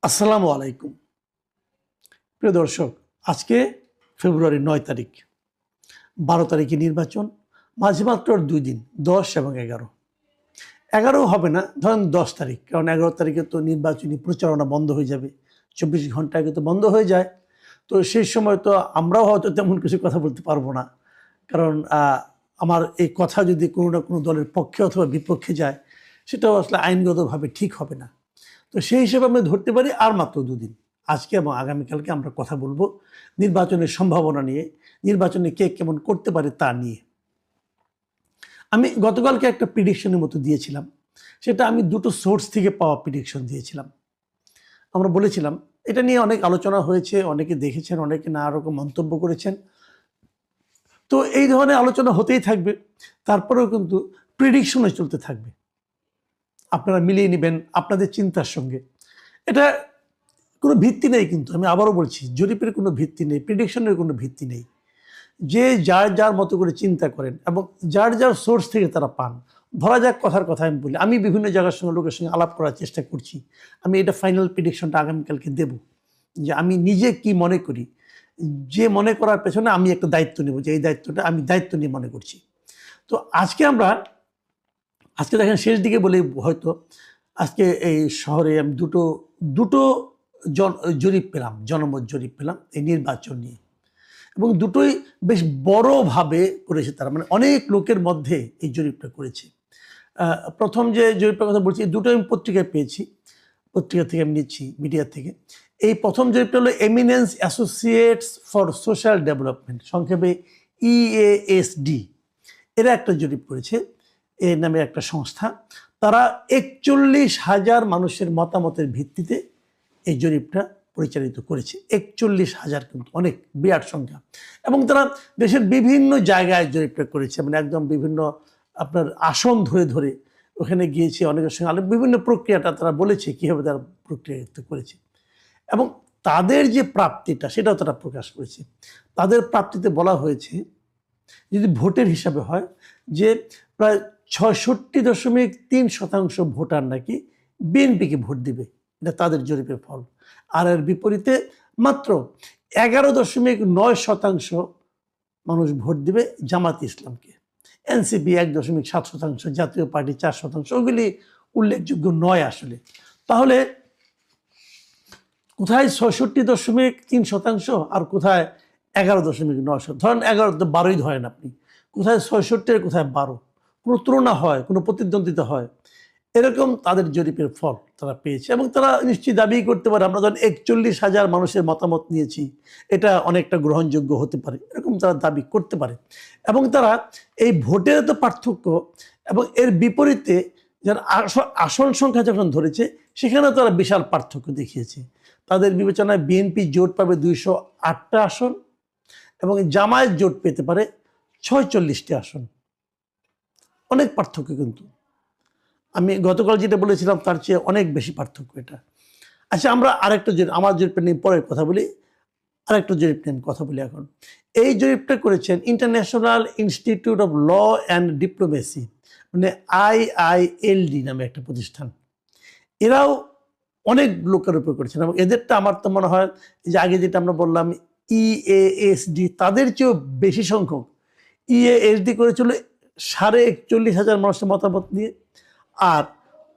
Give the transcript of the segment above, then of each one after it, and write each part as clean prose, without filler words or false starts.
আসসালামু আলাইকুম। প্রিয় দর্শক, আজকে ফেব্রুয়ারি ৯ তারিখ, ১২ তারিখে নির্বাচন, মাঝে মাত্র ২ দিন, ১০ এবং ১১। ১১ হবে না, ধরেন ১০ তারিখ, কারণ ১১ তারিখে তো নির্বাচনী প্রচারণা বন্ধ হয়ে যাবে, ২৪ ঘন্টা আগে তো বন্ধ হয়ে যায়। তো সেই সময় তো আমরাও হয়তো তেমন কিছু কথা বলতে পারবো না, কারণ আমার এই কথা যদি কোনো না কোনো দলের পক্ষে অথবা বিপক্ষে যায়, সেটাও আসলে আইনগতভাবে ঠিক হবে না। তো সেই হিসেবে আমরা ধরতে পারি আর মাত্র ২ দিন, আজকে এবং আগামীকালকে আমরা কথা বলবো নির্বাচনের সম্ভাবনা নিয়ে, নির্বাচনে কে কেমন করতে পারে তা নিয়ে। আমি গতকালকে একটা প্রিডিকশনের মতো দিয়েছিলাম, সেটা আমি দুটো সোর্স থেকে পাওয়া প্রিডিকশন দিয়েছিলাম। আমরা বলেছিলাম, এটা নিয়ে অনেক আলোচনা হয়েছে, অনেকে দেখেছেন, অনেকে নানা রকম মন্তব্য করেছেন। তো এই ধরনের আলোচনা হতেই থাকবে, তারপরেও কিন্তু প্রিডিকশনে চলতে থাকবে। আপনারা মিলিয়ে নেবেন আপনাদের চিন্তার সঙ্গে। এটা কোনো ভিত্তি নেই, কিন্তু আমি আবারও বলছি, জরিপের কোনো ভিত্তি নেই, প্রেডিকশনের কোনো ভিত্তি নেই। যে যার যার মতো করে চিন্তা করেন এবং যার যার সোর্স থেকে তারা পান। ধরা যাক, কথার কথা আমি বলি, আমি বিভিন্ন জায়গার সঙ্গে লোকের সঙ্গে আলাপ করার চেষ্টা করছি। আমি এটা ফাইনাল প্রেডিকশনটা আগামীকালকে দেব, যে আমি নিজে কি মনে করি, যে মনে করার পেছনে আমি একটা দায়িত্ব নেব, যে এই দায়িত্বটা আমি দায়িত্ব নিয়ে মনে করছি। তো আজকে দেখেন, শেষ দিকে বলে হয়তো, আজকে এই শহরে আমি দুটো দুটো জরিপ পেলাম, জনমত জরিপ পেলাম এই নির্বাচন নিয়ে, এবং দুটোই বেশ বড়ভাবে করেছে তারা, মানে অনেক লোকের মধ্যে এই জরিপটা করেছে। প্রথম যে জরিপটার কথা বলছি, দুটো আমি পত্রিকায় পেয়েছি, পত্রিকা থেকে আমি নিচ্ছি, মিডিয়া থেকে। এই প্রথম জরিপটা হলো eminence associates for social development, সংক্ষেপে EASD, এরা একটা জরিপ করেছে, এ নামে একটা সংস্থা। তারা ৪১,০০০ মানুষের মতামতের ভিত্তিতে এই জরিপটা পরিচালিত করেছে। ৪১,০০০ কিন্তু অনেক বিরাট সংখ্যা। এবং তারা দেশের বিভিন্ন জায়গায় জরিপটা করেছে, মানে একদম বিভিন্ন আপনার আসন ধরে ধরে ওখানে গিয়েছে, অনেকের সঙ্গে বিভিন্ন প্রক্রিয়াটা তারা বলেছে কীভাবে তারা প্রক্রিয়ায়িত করেছে, এবং তাদের যে প্রাপ্তিটা সেটাও তারা প্রকাশ করেছে। তাদের প্রাপ্তিতে বলা হয়েছে, যদি ভোটের হিসাবে হয়, যে প্রায় ৬৬.৩% ভোটার নাকি বিএনপিকে ভোট দিবে, এটা তাদের জরিপের ফল। আর এর বিপরীতে মাত্র ১১.৯% মানুষ ভোট দিবে জামাত ইসলামকে। এনসিপি ১.৭%, জাতীয় পার্টি ৪%, ওগুলি উল্লেখযোগ্য নয় আসলে। তাহলে কোথায় ৬৬.৩% আর কোথায় ১১.৯? ধরেন ১১ তো ১২ই ধরেন আপনি, কোথায় ৬৬ আর কোথায় ১২, কোনো তুলনা হয়, কোনো প্রতিদ্বন্দ্বিতা হয়, এরকম তাদের জরিপের ফল তারা পেয়েছে। এবং তারা নিশ্চয়ই দাবি করতে পারে, আমরা ধরেন ৪১,০০০ মানুষের মতামত নিয়েছি, এটা অনেকটা গ্রহণযোগ্য হতে পারে, এরকম তারা দাবি করতে পারে। এবং তারা এই ভোটের তো পার্থক্য এবং এর বিপরীতে যারা আসন সংখ্যা যখন ধরেছে, সেখানেও তারা বিশাল পার্থক্য দেখিয়েছে। তাদের বিবেচনায় বিএনপি জোট পাবে ২০৮টা আসন এবং জামায়াত জোট পেতে পারে ৪৬টি আসন। অনেক পার্থক্য কিন্তু, আমি গতকাল যেটা বলেছিলাম তার চেয়ে অনেক বেশি পার্থক্য এটা। আচ্ছা, আমরা আরেকটা আমার জরিপটা নিয়ে পরে কথা বলি, আরেকটা জরিপ নিয়ে কথা বলি এখন। এই জরিপটা করেছেন international institute of law and diplomacy, মানে IILD নামে একটা প্রতিষ্ঠান। এরাও অনেক লোকের উপর করেছেন, এবং এদেরটা আমার তো মনে হয় যে আগে যেটা আমরা বললাম EASD, তাদের চেয়েও বেশি সংখ্যক। EASD করেছিল ৪১,৫০০ মানুষের মতামত নিয়ে, আর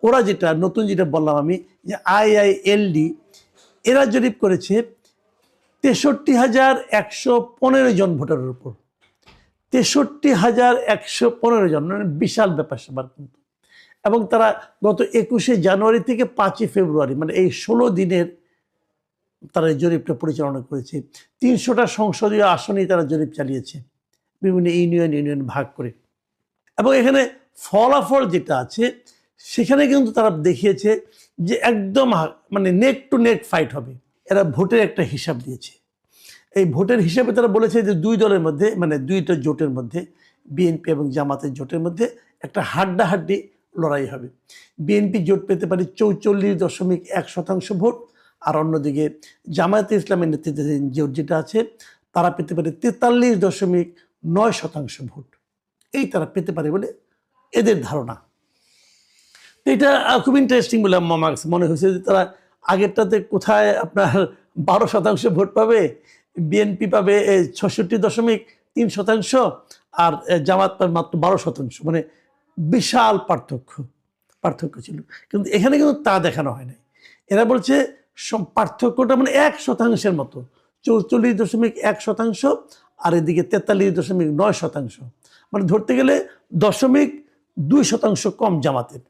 ওরা যেটা নতুন যেটা বললাম আমি, যে IILD, এরা জরিপ করেছে ৬৩,১১৫ জন ভোটারের উপর। ৬৩,১১৫ জন, মানে বিশাল ব্যাপার স্যাপার কিন্তু। এবং তারা গত ২১শে জানুয়ারি থেকে ৫ই ফেব্রুয়ারি, মানে এই ১৬ দিনের তারা এই জরিপটা পরিচালনা করেছে। ৩০০টা সংসদীয় আসনেই তারা জরিপ চালিয়েছে, বিভিন্ন ইউনিয়ন ভাগ করে। এবং এখানে ফলাফল যেটা আছে, সেখানে কিন্তু তারা দেখিয়েছে যে একদম মানে নেক টু নেক ফাইট হবে। এরা ভোটের একটা হিসাব দিয়েছে। এই ভোটের হিসাবে তারা বলেছে যে দুই দলের মধ্যে, মানে দুইটা জোটের মধ্যে, বিএনপি এবং জামাতের জোটের মধ্যে একটা হাড্ডাহাড্ডি লড়াই হবে। বিএনপি জোট পেতে পারে ৪৪.১% ভোট, আর অন্যদিকে জামায়াতে ইসলামের নেতৃত্বে জোট যেটা আছে, তারা পেতে পারে ৪৩.৯% ভোট। এই তারা পেতে পারে বলে এদের ধারণা। এটা খুব ইন্টারেস্টিং বলে আমার মনে হয়েছে, যে তারা আগেরটাতে কোথায় আপনার 12% ভোট পাবে, বিএনপি পাবে 66.3%, আর জামাত পাবে মাত্র 12%। মানে বিশাল পার্থক্য ছিল। কিন্তু এখানে কিন্তু তা দেখানো হয় নাই। এরা বলছে পার্থক্যটা মানে 1% মতো, 44.1%, আর এদিকে 43.9%। মানে ধরতে গেলে 0.2% কম জামাতের।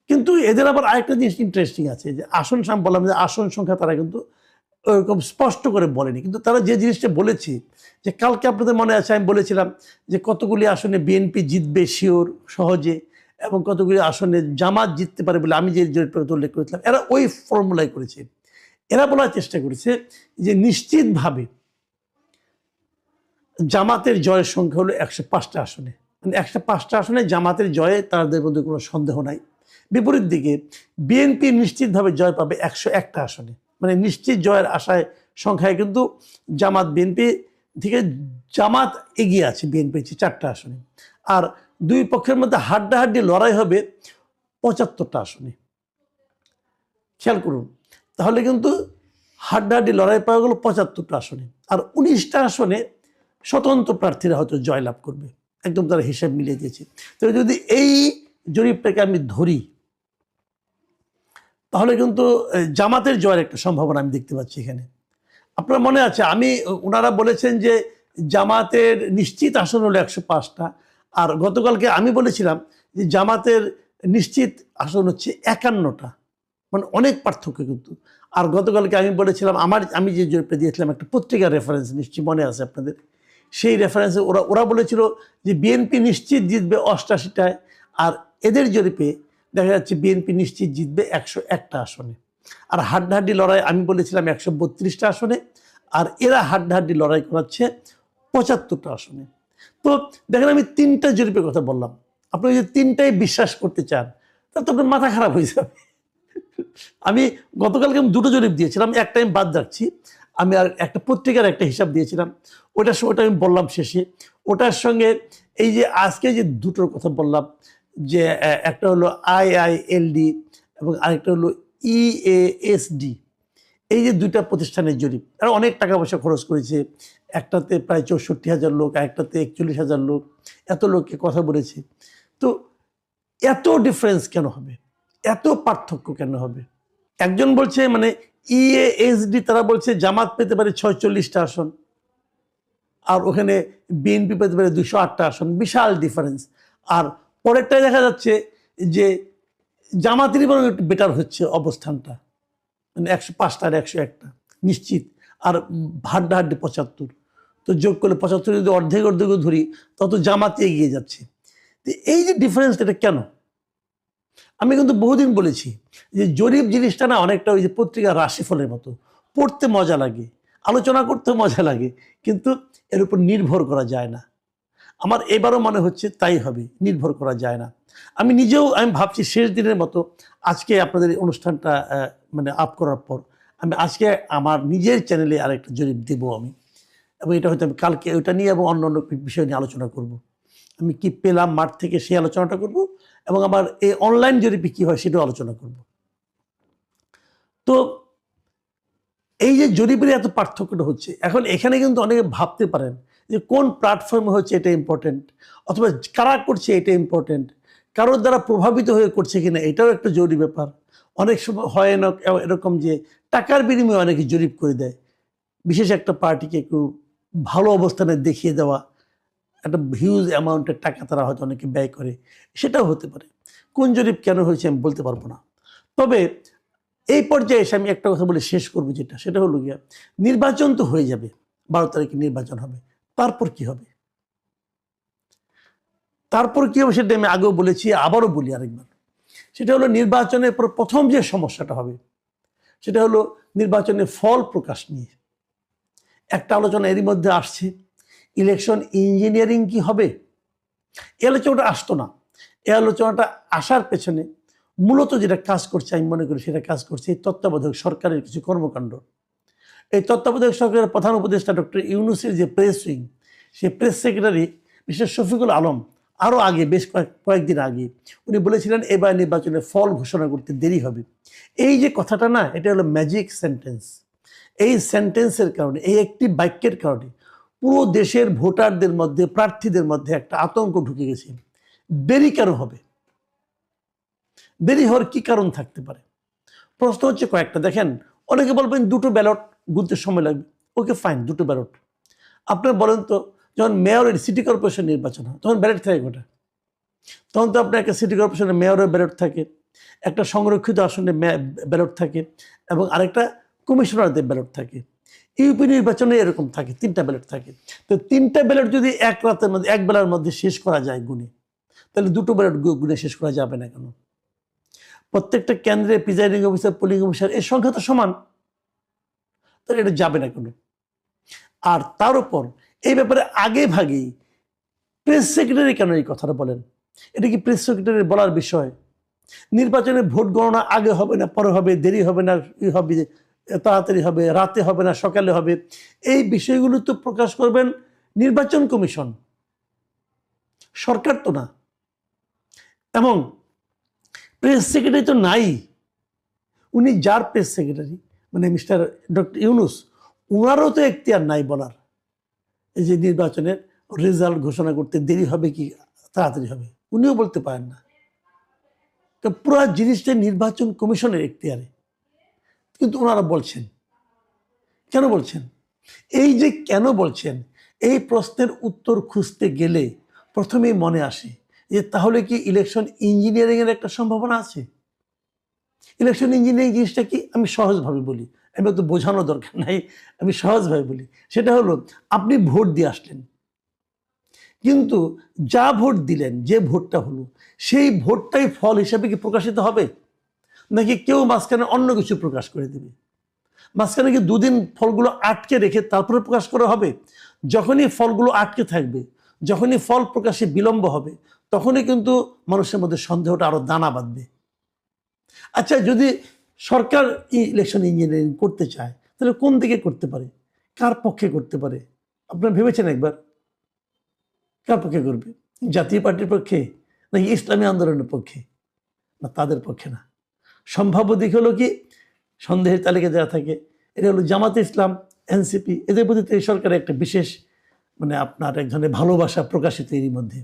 কিন্তু এদের আবার আরেকটা জিনিস ইন্টারেস্টিং আছে, যে আসন বললাম যে আসন সংখ্যা তারা কিন্তু ওরকম স্পষ্ট করে বলেনি, কিন্তু তারা যে জিনিসটা বলেছে, যে কালকে আপনাদের মনে আছে আমি বলেছিলাম যে কতগুলি আসনে বিএনপি জিতবে শিওর সহজে, এবং কতগুলি আসনে জামাত জিততে পারে বলে আমি যে উল্লেখ করেছিলাম, এরা ওই ফর্মুলাই করেছে। এরা বলার চেষ্টা করেছে যে নিশ্চিতভাবে জামাতের জয়ের সংখ্যা হলো 105টা আসনে, মানে 105টা আসনে জামাতের জয়ে তাদের মধ্যে কোনো সন্দেহ নাই। বিপরীত দিকে বিএনপি নিশ্চিতভাবে জয় পাবে 101টা আসনে, মানে নিশ্চিত জয়ের আশায় সংখ্যায় কিন্তু বিএনপি থেকে জামাত এগিয়ে আছে বিএনপির 4টা আসনে। আর দুই পক্ষের মধ্যে হাড্ডাহাড্ডি লড়াই হবে 75টা আসনে। খেয়াল করুন, তাহলে কিন্তু হাড্ডাহাড্ডি লড়াই পাওয়া গেল 75টা আসনে, আর 19টা আসনে স্বতন্ত্র প্রার্থীরা হয়তো জয়লাভ করবে। একদম তারা হিসাব মিলিয়ে দিয়েছে। তো যদি এই জরিপটাকে আমি ধরি, তাহলে কিন্তু জামাতের জয়ের একটা সম্ভাবনা আমি দেখতে পাচ্ছি এখানে। আপনার মনে আছে ওনারা বলেছেন যে জামাতের নিশ্চিত আসন হলো 105টা, আর গতকালকে আমি বলেছিলাম যে জামাতের নিশ্চিত আসন হচ্ছে 51টা, মানে অনেক পার্থক্য কিন্তু। আর গতকালকে আমি বলেছিলাম আমি যে জরিপটা দিয়েছিলাম একটা পত্রিকার রেফারেন্স, নিশ্চয়ই মনে আছে আপনাদের, সেই রেফারেন্সে ওরা বলেছিল যে বিএনপি নিশ্চিত জিতবে 88টায়, আর এদের জরিপে দেখা যাচ্ছে বিএনপি নিশ্চিত জিতবে 101টা আসনে। আর হাড্ডাহাড্ডি লড়াই আমি বলেছিলাম 132টা আসনে, আর এরা হাড্ডাহাড্ডি লড়াই করাচ্ছে 75টা আসনে। তো দেখেন, আমি 3টা জরিপের কথা বললাম, আপনি যদি 3টাই বিশ্বাস করতে চান তাহলে তো আপনার মাথা খারাপ হয়ে যাবে। আমি গতকালকে 2টো জরিপ দিয়েছিলাম, একটা আমি বাদ রাখছি। আমি আর একটা পত্রিকার একটা হিসাব দিয়েছিলাম, ওটা আমি বললাম শেষে। ওটার সঙ্গে এই যে আজকে যে দুটোর কথা বললাম, যে একটা হলো IILD এবং আরেকটা হলো EASD, এই যে 2টা প্রতিষ্ঠানের জরিপ, আর অনেক টাকা পয়সা খরচ করেছে। একটাতে প্রায় 64,000 লোক, আরেকটাতে 41,000 লোক, এত লোককে কথা বলেছে। তো এত ডিফারেন্স কেন হবে, এত পার্থক্য কেন হবে? একজন বলছে মানে EASD, তারা বলছে জামাত পেতে পারে 46টা আসন, আর ওখানে বিএনপি পেতে পারে 208টা আসন, বিশাল ডিফারেন্স। আর পরেরটায় দেখা যাচ্ছে যে জামাতেরই বরং একটু বেটার হচ্ছে অবস্থানটা, মানে 105টা আর 101টা নিশ্চিত, আর হাড্ডাহাড্ডি 75। তো যোগ করলে 75 যদি অর্ধেক ধরি, তত জামাতে এগিয়ে যাচ্ছে। তো এই যে ডিফারেন্স, এটা কেন? আমি কিন্তু বহুদিন বলেছি যে জরিপ জিনিসটা না অনেকটা ওই যে পত্রিকার রাশিফলের মতো, পড়তে মজা লাগে, আলোচনা করতে মজা লাগে, কিন্তু এর উপর নির্ভর করা যায় না। আমার এবারও মনে হচ্ছে তাই হবে, নির্ভর করা যায় না। আমি নিজেও ভাবছি শেষ দিনের মতো আজকে আপনাদের এই অনুষ্ঠানটা মানে আপ করার পর আমি আজকে আমার নিজের চ্যানেলে আরেকটা জরিপ দেব আমি, এবং এটা হয়তো আমি কালকে ওইটা নিয়ে এবং অন্য অন্য বিষয় নিয়ে আলোচনা করব। আমি কি পেলাম মাঠ থেকে সেই আলোচনাটা করব, এবং আমার এই অনলাইন জরিপে কি হয় সেটাও আলোচনা করব। তো এই যে জরিপের এত পার্থক্যটা হচ্ছে, এখন এখানে কিন্তু অনেকে ভাবতে পারেন যে কোন প্ল্যাটফর্মে হচ্ছে এটা ইম্পর্টেন্ট, অথবা কারা করছে এটা ইম্পর্টেন্ট, কারোর দ্বারা প্রভাবিত হয়ে করছে কিনা এটাও একটা জরুরি ব্যাপার। অনেক সময় হয় না এরকম যে টাকার বিনিময়ে অনেকে জরিপ করে দেয়, বিশেষ একটা পার্টিকে একটু ভালো অবস্থানে দেখিয়ে দেওয়া, একটা হিউজ অ্যামাউন্টের টাকা তারা হয়তো অনেকে ব্যয় করে, সেটাও হতে পারে। কোন জরিপ কেন হয়েছে আমি বলতে পারবো না। তবে এই পর্যায়ে এসে আমি একটা কথা বলে শেষ করবো, সেটা হলো গিয়া নির্বাচন তো হয়ে যাবে, 12 তারিখে নির্বাচন হবে, তারপর কি হবে? তারপর কি হবে সেটা আমি আগেও বলেছি, আবারও বলি আরেকবার। সেটা হলো নির্বাচনের পর প্রথম যে সমস্যাটা হবে সেটা হলো নির্বাচনের ফল প্রকাশ নিয়ে একটা আলোচনা এরই মধ্যে আসছে। ইলেকশন ইঞ্জিনিয়ারিং কি হবে? এই আলোচনাটা আসতো না। এই আলোচনাটা আসার পেছনে মূলত যেটা কাজ করছে আমি মনে করি সেটা কাজ করছে এই তত্ত্বাবধায়ক সরকারের কিছু কর্মকাণ্ড। এই তত্ত্বাবধায়ক সরকারের প্রধান উপদেষ্টা ডক্টর ইউনূসের যে প্রেস উইং, সেই press secretary mister Shafiqul Alam আরও আগে বেশ কয়েকদিন আগে উনি বলেছিলেন এবার নির্বাচনের ফল ঘোষণা করতে দেরি হবে। এই যে কথাটা না, এটা হলো ম্যাজিক সেন্টেন্স। এই সেন্টেন্সের কারণে, এই একটি বাক্যের কারণে পুরো দেশের ভোটারদের মধ্যে, প্রার্থীদের মধ্যে একটা আতঙ্ক ঢুকে গেছে। দেরি কেন হবে? দেরি হওয়ার কি কারণ থাকতে পারে? প্রশ্ন হচ্ছে কয়েকটা। দেখেন, অনেকে বলবেন দুটো ব্যালট গুনতে সময় লাগবে। ওকে ফাইন, দুটো ব্যালট। আপনার বলেন তো, যখন মেয়রের সিটি কর্পোরেশন নির্বাচন হয় তখন ব্যালট থাকে কোটা? তখন তো আপনার একটা সিটি কর্পোরেশনের মেয়রের ব্যালট থাকে, একটা সংরক্ষিত আসনে ব্যালট থাকে, এবং আরেকটা কমিশনারদের ব্যালট থাকে। ইউপি নির্বাচনে এরকম থাকে, 3টা ব্যালট থাকে। তো 3টা ব্যালট যদি এক রাতের মধ্যে, এক বেলার মধ্যে শেষ করা যায় গুনে, তাহলে দুটো ব্যালট গুনে শেষ করা যাবে না কেন? প্রত্যেকটা কেন্দ্রে প্রিজাইডিং অফিসার, পোলিং অফিসার এর সংখ্যা তো সমান, তাহলে এটা যাবে না কেন? আর তার উপর এই ব্যাপারে আগে ভাগেই প্রেস সেক্রেটারি কেন এই কথাটা বলেন? এটা কি প্রেস সেক্রেটারি বলার বিষয়? নির্বাচনে ভোট গণনা আগে হবে না পরে হবে, দেরি হবে না হবে, তাড়াতাড়ি হবে, রাতে হবে না সকালে হবে, এই বিষয়গুলো তো প্রকাশ করবেন নির্বাচন কমিশন, সরকার তো না। এবং প্রেস সেক্রেটারি তো নাই। উনি যার প্রেস সেক্রেটারি, মানে মিস্টার ডক্টর ইউনুস, ওনারও তো এখতিয়ার নাই বলার এই যে নির্বাচনের রেজাল্ট ঘোষণা করতে দেরি হবে কি তাড়াতাড়ি হবে, উনিও বলতে পারেন না। তো পুরো জিনিসটা নির্বাচন কমিশনের এখতিয়ারে, কিন্তু ওনারা বলছেন। কেন বলছেন? এই যে কেন বলছেন, এই প্রশ্নের উত্তর খুঁজতে গেলে প্রথমেই মনে আসে যে তাহলে কি ইলেকশন ইঞ্জিনিয়ারিং এর একটা সম্ভাবনা আছে? ইলেকশন ইঞ্জিনিয়ারিং জিনিসটা কি, আমি সহজভাবে বলি, আমি তো বোঝানোর দরকার নাই, আমি সহজভাবে বলি। সেটা হলো, আপনি ভোট দিয়ে আসলেন, কিন্তু যা ভোট দিলেন, যে ভোটটা হলো, সেই ভোটটাই ফল হিসাবে কি প্রকাশিত হবে, নাকি কেউ মাঝখানে অন্য কিছু প্রকাশ করে দেবে? মাঝখানে কি দুদিন ফলগুলো আটকে রেখে তারপরে প্রকাশ করা হবে? যখনই ফলগুলো আটকে থাকবে, যখনই ফল প্রকাশে বিলম্ব হবে, তখনই কিন্তু মানুষের মধ্যে সন্দেহটা আরো দানা বাঁধবে। আচ্ছা, যদি সরকার ইলেকশন ইঞ্জিনিয়ারিং করতে চায়, তাহলে কোন দিকে করতে পারে, কার পক্ষে করতে পারে? আপনারা ভেবেছেন একবার? কার পক্ষে করবে? জাতীয় পার্টির পক্ষে, নাকি ইসলামী আন্দোলনের পক্ষে? না, তাদের পক্ষে না। সম্ভাব্য দিক হলো কি, সন্দেহের তালিকা যারা থাকে, এটা হলো জামাতে ইসলাম, এনসিপি, এদের প্রতি এই সরকারের একটা বিশেষ, মানে আপনার এক ধরনের ভালোবাসা প্রকাশিত এরই মধ্যে।